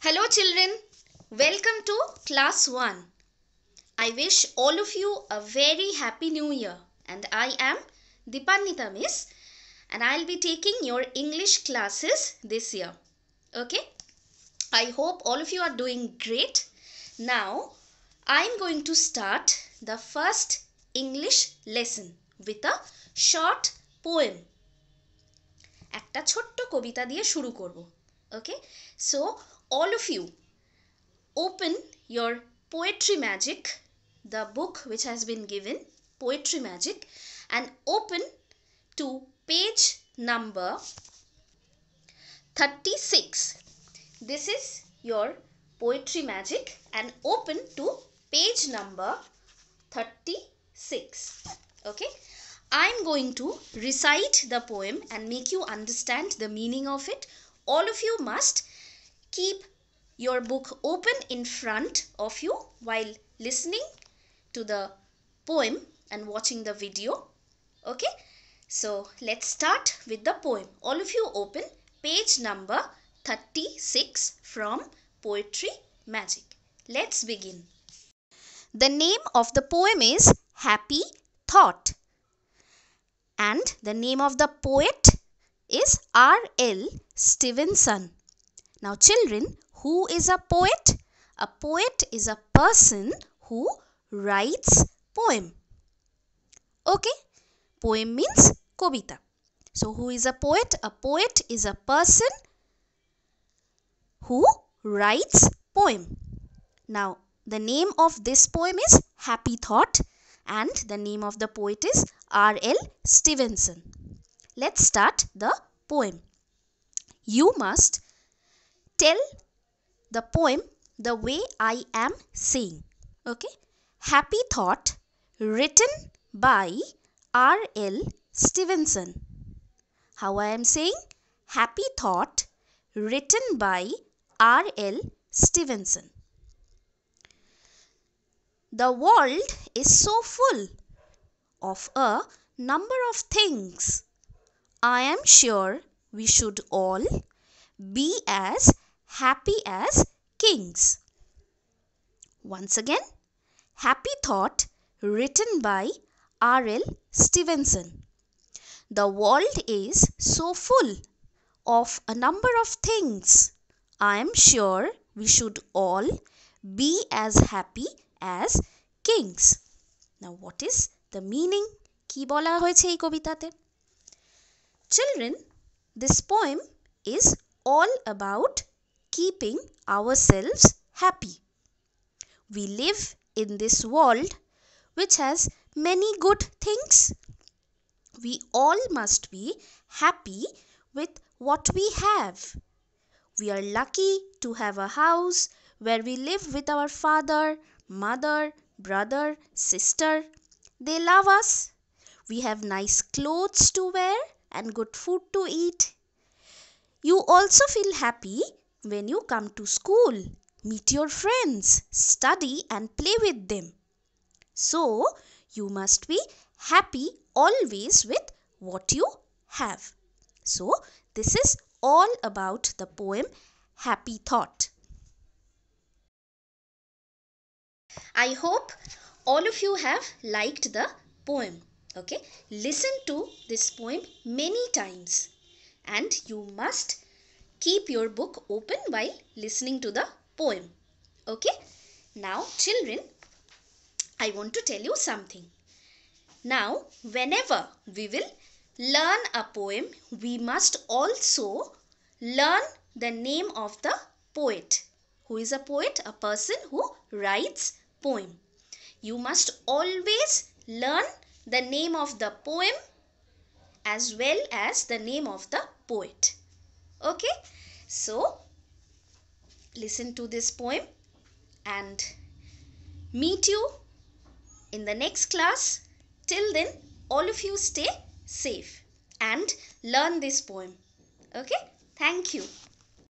Hello children, welcome to class 1. I wish all of you a very happy new year, and I am Dipannita Miss, and I'll be taking your English classes this year. Okay? I hope all of you are doing great. Now, I'm going to start the first English lesson with a short poem. একটা ছোট্ট কবিতা দিয়ে শুরু করব. Okay? So, all of you open your Poetry Magic, the book which has been given, Poetry Magic, and open to page number 36. This is your Poetry Magic, and open to page number 36. Okay, I'm going to recite the poem and make you understand the meaning of it. All of you must keep your book open in front of you while listening to the poem and watching the video. Okay, so let's start with the poem. All of you open page number 36 from Poetry Magic. Let's begin. The name of the poem is Happy Thought, and the name of the poet is R.L. Stevenson. Now children, who is a poet? A poet is a person who writes poem. Okay? Poem means kobita. So who is a poet? A poet is a person who writes poem. Now the name of this poem is Happy Thought, and the name of the poet is R.L. Stevenson. Let's start the poem. You must tell the poem the way I am saying. Okay? Happy Thought, written by R.L. Stevenson. How I am saying? Happy Thought, written by R.L. Stevenson. The world is so full of a number of things. I am sure we should all be as happy as kings. Once again, Happy Thought, written by R.L. Stevenson. The world is so full of a number of things. I am sure we should all be as happy as kings. Now what is the meaning? কি বলা হয়েছে এই কবিতাতে? Children, this poem is all about keeping ourselves happy. We live in this world which has many good things. We all must be happy with what we have. We are lucky to have a house where we live with our father, mother, brother, sister. They love us. We have nice clothes to wear and good food to eat. You also feel happy when you come to school, meet your friends, study and play with them. So, you must be happy always with what you have. So, this is all about the poem Happy Thought. I hope all of you have liked the poem. Okay, listen to this poem many times, and you must keep your book open while listening to the poem. Okay, now children, I want to tell you something. Now whenever we will learn a poem, we must also learn the name of the poet. Who is a poet? A person who writes poem. You must always learn the name of the poem as well as the name of the poet. Okay, so listen to this poem and meet you in the next class. Till then, all of you stay safe and learn this poem. Okay, thank you.